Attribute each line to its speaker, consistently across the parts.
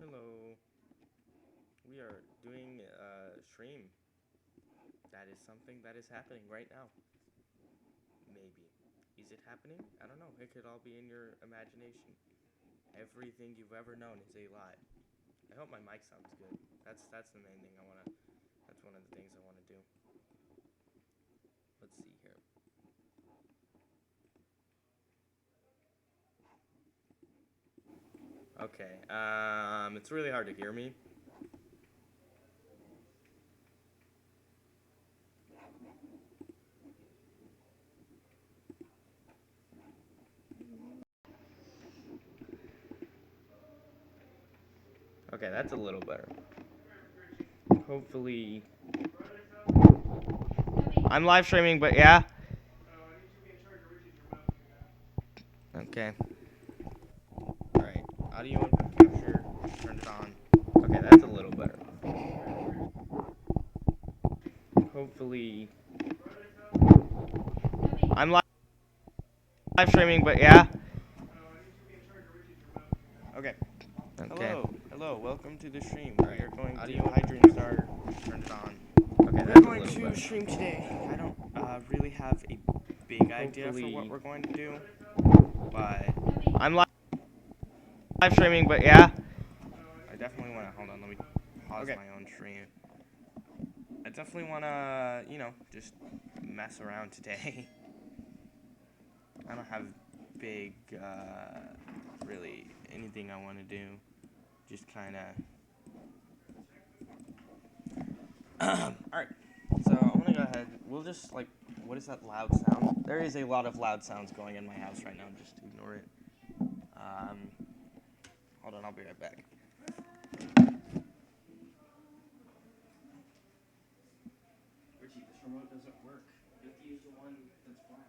Speaker 1: Hello. We are doing a stream. That is something that is happening right now. Maybe. Is it happening? I don't know. It could all be in your imagination. Everything you've ever known is a lie. I hope my mic sounds good. That's the main thing I wanna. That's one of the things I wanna do. Let's see here. Okay. It's really hard to hear me. Okay, that's a little better. Hopefully. I'm live streaming, but yeah. Okay. Alright. Audio input capture. Turn it on. Okay, that's a little better. Hopefully. I'm live streaming, but yeah. Okay. Hello. Welcome to the stream. We are going to Hydrogen Star. Turn it on. Okay, we're going to stream today. I don't really have a big idea for what we're going to do, but I'm live streaming. But yeah, I definitely want to hold on. Let me pause my own stream. I definitely want to, just mess around today. I don't have big, really anything I want to do. Just kind of. Alright, so I'm gonna go ahead. We'll just, what is that loud sound? There is a lot of loud sounds going in my house right now. Just ignore it. Hold on, I'll be right back. Richie, this remote doesn't work. You have to use the one that's black.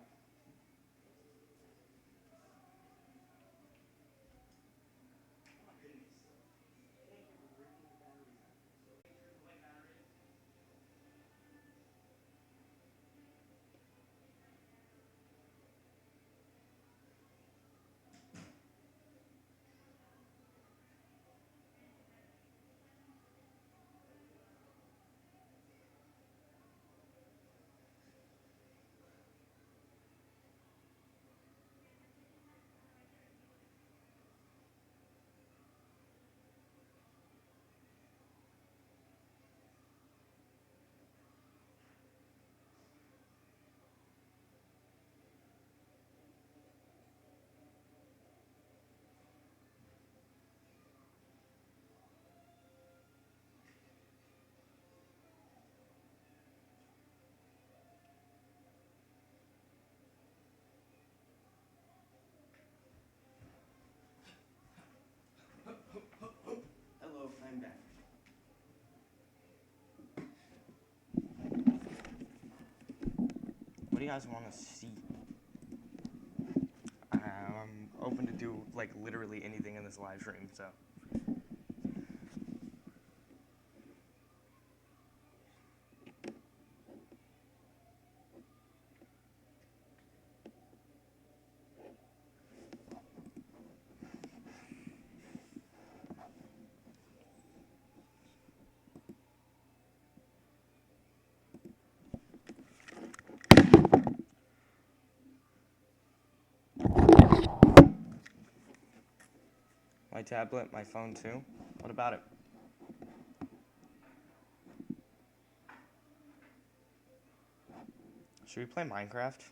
Speaker 1: Hello, I'm back. What do you guys want to see? I'm open to do, literally anything in this live stream, so. My tablet, my phone too. What about it? Should we play Minecraft?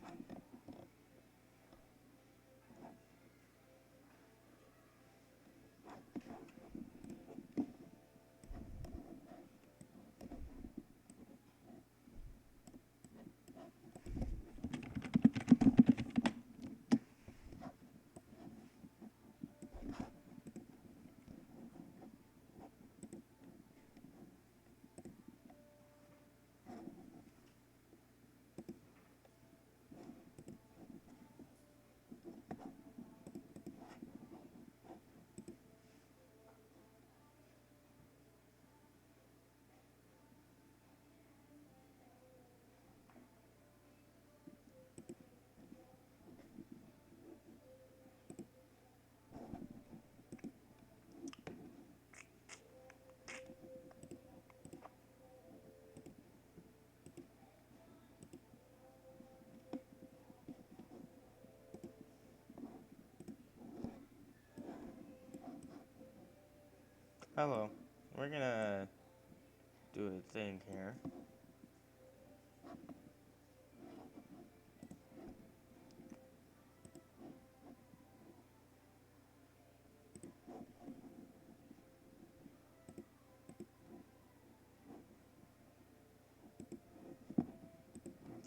Speaker 1: Hello. We're gonna do a thing here.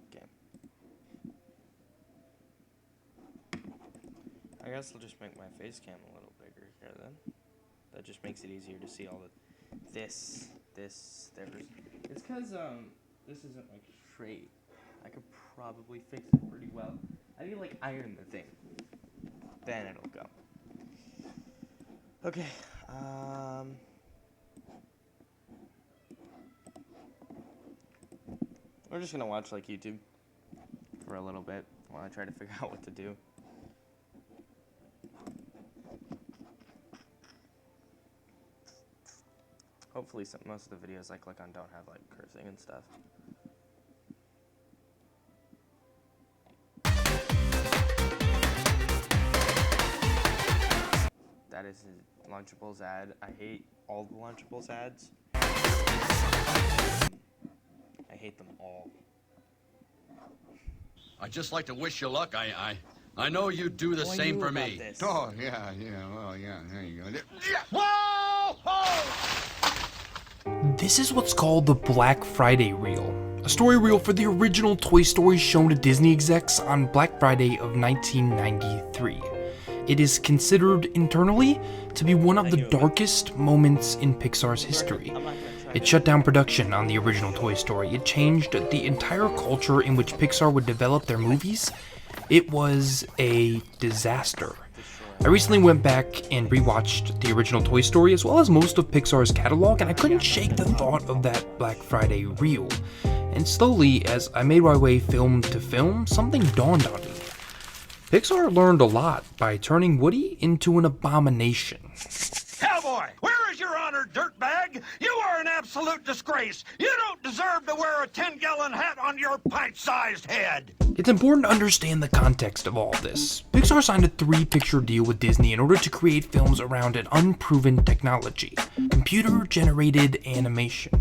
Speaker 1: Okay. I guess I'll just make my face cam a little bigger here then. That just makes it easier to see all the there. It's because this isn't like straight. I could probably fix it pretty well. I need to like iron the thing. Then it'll go. Okay. We're just gonna watch like YouTube for a little bit while I try to figure out what to do. Hopefully most of the videos I click on don't have like cursing and stuff. That is a Lunchables ad. I hate all the Lunchables ads. I hate them all.
Speaker 2: I'd just like to wish you luck. I know you'd do the same for me.
Speaker 1: This.
Speaker 3: Oh, yeah, well, yeah, there you go.
Speaker 2: Whoa! Whoa!
Speaker 4: This is what's called the Black Friday reel, a story reel for the original Toy Story shown to Disney execs on Black Friday of 1993. It is considered internally to be one of the darkest moments in Pixar's history. It shut down production on the original Toy Story. It changed the entire culture in which Pixar would develop their movies. It was a disaster. I recently went back and rewatched the original Toy Story as well as most of Pixar's catalog, and I couldn't shake the thought of that Black Friday reel. And slowly, as I made my way film to film, something dawned on me. Pixar learned a lot by turning Woody into an abomination.
Speaker 2: Cowboy, where is your honor, dirtbag? You are an absolute disgrace. You don't deserve to wear a 10-gallon hat on your pint-sized head.
Speaker 4: It's important to understand the context of all this. Pixar signed a 3-picture deal with Disney in order to create films around an unproven technology, computer-generated animation.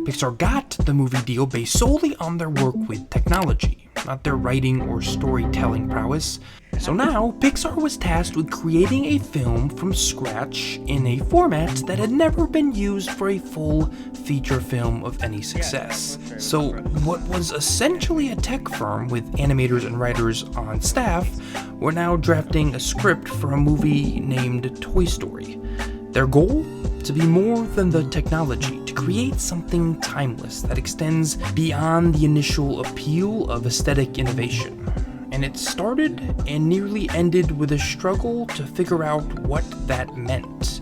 Speaker 4: Pixar got the movie deal based solely on their work with technology, not their writing or storytelling prowess. So now, Pixar was tasked with creating a film from scratch in a format that had never been used for a full feature film of any success. So what was essentially a tech firm with animators and writers on staff were now drafting a script for a movie named Toy Story. Their goal? To be more than the technology, to create something timeless that extends beyond the initial appeal of aesthetic innovation. And it started and nearly ended with a struggle to figure out what that meant.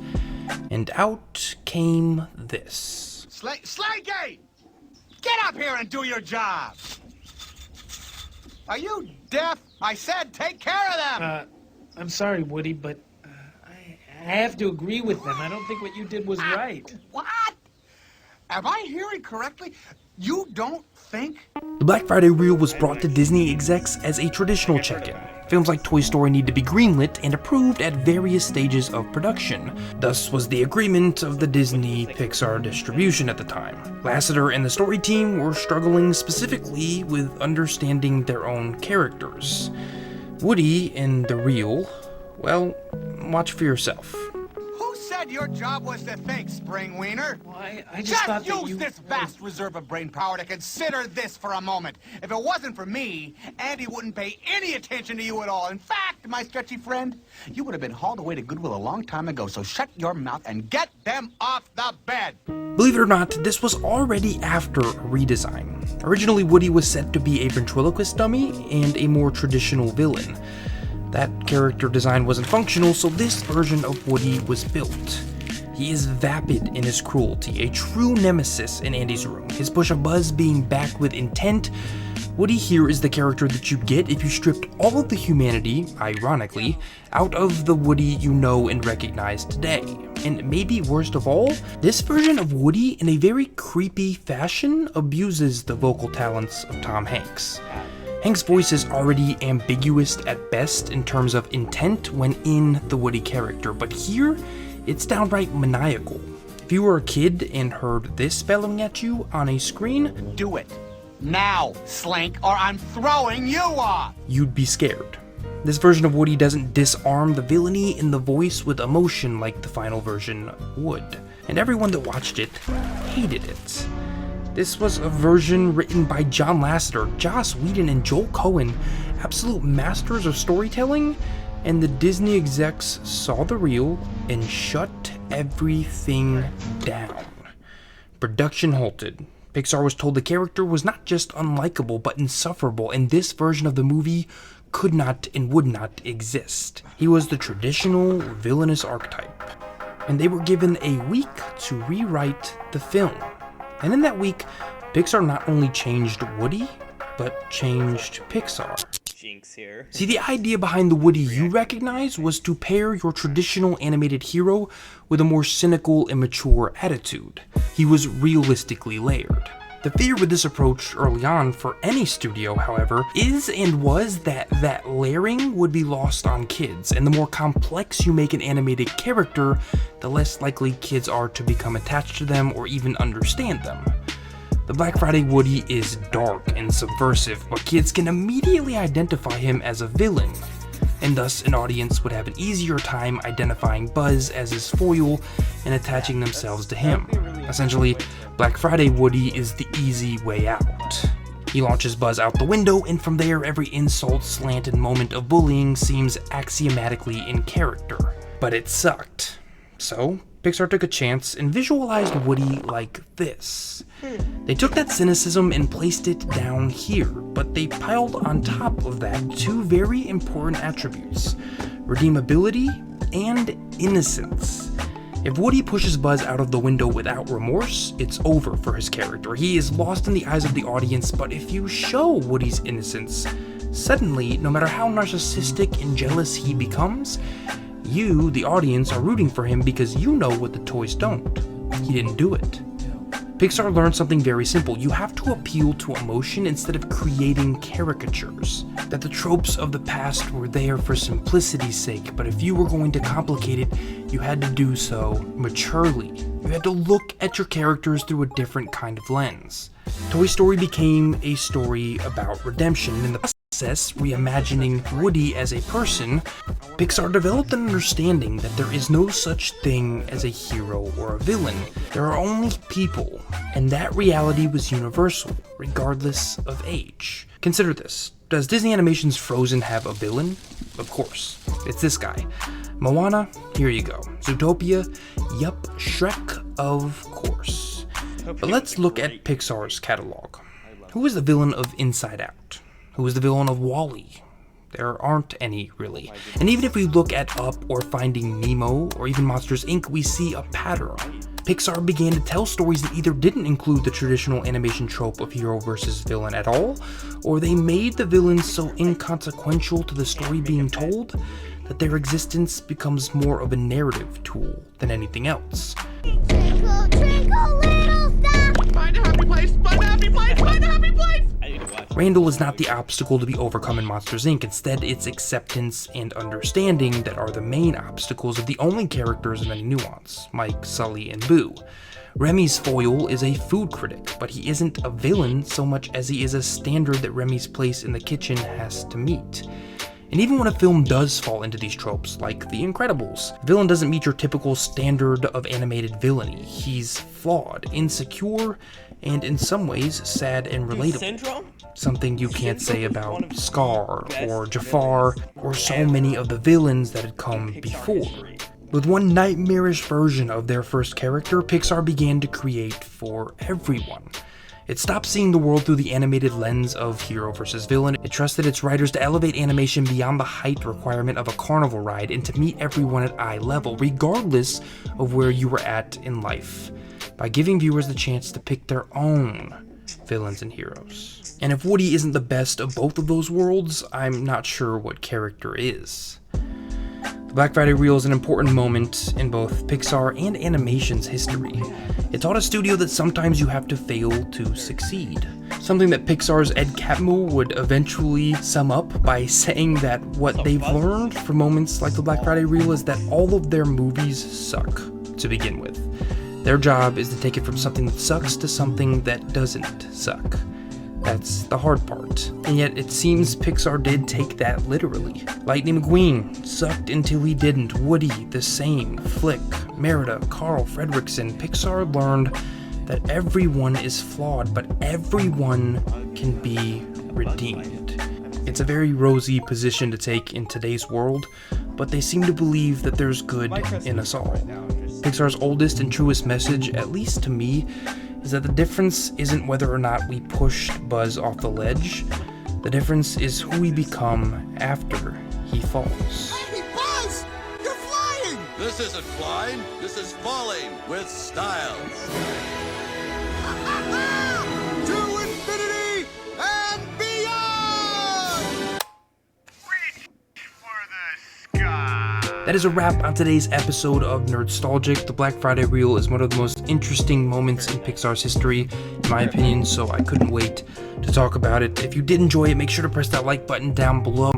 Speaker 4: And out came this.
Speaker 3: Slaygate! Get up here and do your job! Are you deaf? I said take care of them!
Speaker 5: I'm sorry, Woody, but I have to agree with them. I don't think what you did was right.
Speaker 3: What? Am I hearing correctly? You don't think?
Speaker 4: The Black Friday reel was brought to Disney execs as a traditional check-in. Films like Toy Story need to be greenlit and approved at various stages of production. Thus was the agreement of the Disney Pixar distribution at the time. Lasseter and the story team were struggling specifically with understanding their own characters. Woody in the reel, well, watch for yourself.
Speaker 3: Who said your job was to think, Spring Wiener?
Speaker 5: Well, I just thought that
Speaker 3: use this vast reserve of brain power to consider this for a moment. If it wasn't for me, Andy wouldn't pay any attention to you at all. In fact, my sketchy friend, you would have been hauled away to Goodwill a long time ago, so shut your mouth and get them off the bed.
Speaker 4: Believe it or not, this was already after a redesign. Originally, Woody was set to be a ventriloquist dummy and a more traditional villain. That character design wasn't functional, so this version of Woody was built. He is vapid in his cruelty, a true nemesis in Andy's room, his push of Buzz being back with intent. Woody here is the character that you get if you stripped all of the humanity, ironically, out of the Woody you know and recognize today. And maybe worst of all, this version of Woody in a very creepy fashion abuses the vocal talents of Tom Hanks. Hank's voice is already ambiguous at best in terms of intent when in the Woody character, but here, it's downright maniacal. if you were a kid and heard this spelling at you on a screen,
Speaker 3: Do it. Now, Slank, or I'm throwing you off!
Speaker 4: you'd be scared. This version of Woody doesn't disarm the villainy in the voice with emotion like the final version would, and everyone that watched it hated it. This was a version written by John Lasseter, Joss Whedon, and Joel Cohen, absolute masters of storytelling, and the Disney execs saw the reel and shut everything down. Production halted. Pixar was told the character was not just unlikable but insufferable, and this version of the movie could not and would not exist. He was the traditional villainous archetype, and they were given a week to rewrite the film. And in that week, Pixar not only changed Woody, but changed Pixar.
Speaker 1: Jinx here.
Speaker 4: See, the idea behind the Woody you recognize was to pair your traditional animated hero with a more cynical and mature attitude. He was realistically layered. The fear with this approach early on for any studio, however, is and was that layering would be lost on kids, and the more complex you make an animated character, the less likely kids are to become attached to them or even understand them. The Black Friday Woody is dark and subversive, but kids can immediately identify him as a villain, and thus an audience would have an easier time identifying Buzz as his foil and attaching themselves to him. Essentially, Black Friday Woody is the easy way out. He launches Buzz out the window, and from there every insult, slant, and moment of bullying seems axiomatically in character. But it sucked. So, Pixar took a chance and visualized Woody like this. They took that cynicism and placed it down here, but they piled on top of that two very important attributes: redeemability and innocence. If Woody pushes Buzz out of the window without remorse, it's over for his character. He is lost in the eyes of the audience, but if you show Woody's innocence, suddenly, no matter how narcissistic and jealous he becomes, you, the audience, are rooting for him because you know what the toys don't. He didn't do it. Pixar learned something very simple. You have to appeal to emotion instead of creating caricatures. That the tropes of the past were there for simplicity's sake, but if you were going to complicate it, you had to do so maturely. You had to look at your characters through a different kind of lens. Toy Story became a story about redemption. In the process, reimagining Woody as a person, Pixar developed an understanding that there is no such thing as a hero or a villain. There are only people, and that reality was universal, regardless of age. Consider this. Does Disney Animation's Frozen have a villain? Of course. It's this guy. Moana? Here you go. Zootopia? Yup. Shrek? Of course. But let's look at Pixar's catalog. Who is the villain of Inside Out? Who is the villain of WALL-E? There aren't any, really. And even if we look at Up or Finding Nemo or even Monsters, Inc., we see a pattern. Pixar began to tell stories that either didn't include the traditional animation trope of hero versus villain at all, or they made the villains so inconsequential to the story being told that their existence becomes more of a narrative tool than anything else.
Speaker 6: Twinkle, twinkle, little star.
Speaker 2: Find a happy place! Find a happy place! Find a happy place!
Speaker 4: Randall is not the obstacle to be overcome in Monsters, Inc. Instead, it's acceptance and understanding that are the main obstacles of the only characters of any nuance: Mike, Sully, and Boo. Remy's foil is a food critic, but he isn't a villain so much as he is a standard that Remy's place in the kitchen has to meet. And even when a film does fall into these tropes, like The Incredibles, the villain doesn't meet your typical standard of animated villainy. He's flawed, insecure, and in some ways sad and relatable. Something you can't say about Scar or Jafar or so many of the villains that had come before. With one nightmarish version of their first character, Pixar began to create for everyone. It stopped seeing the world through the animated lens of hero versus villain. It trusted its writers to elevate animation beyond the height requirement of a carnival ride and to meet everyone at eye level, regardless of where you were at in life, by giving viewers the chance to pick their own villains and heroes. And if Woody isn't the best of both of those worlds, I'm not sure what character is. The Black Friday reel is an important moment in both Pixar and animation's history. It taught a studio that sometimes you have to fail to succeed. Something that Pixar's Ed Catmull would eventually sum up by saying that what they've learned from moments like the Black Friday reel is that all of their movies suck to begin with. Their job is to take it from something that sucks to something that doesn't suck. That's the hard part. And yet it seems Pixar did take that literally. Lightning McQueen sucked until he didn't. Woody, the same. Flick, Merida, Carl, Fredricksen. Pixar learned that everyone is flawed, but everyone can be redeemed. It's a very rosy position to take in today's world, but they seem to believe that there's good in us all. Pixar's oldest and truest message, at least to me, is that the difference isn't whether or not we pushed Buzz off the ledge. The difference is who we become after he falls.
Speaker 3: Hey, Buzz! You're flying!
Speaker 7: This isn't flying, this is falling with style.
Speaker 3: To infinity and beyond!
Speaker 2: Reach for the sky.
Speaker 4: That is a wrap on today's episode of Nerdstalgic. The Black Friday reel is one of the most interesting moments in Pixar's history, in my opinion, so I couldn't wait to talk about it. If you did enjoy it, make sure to press that like button down below.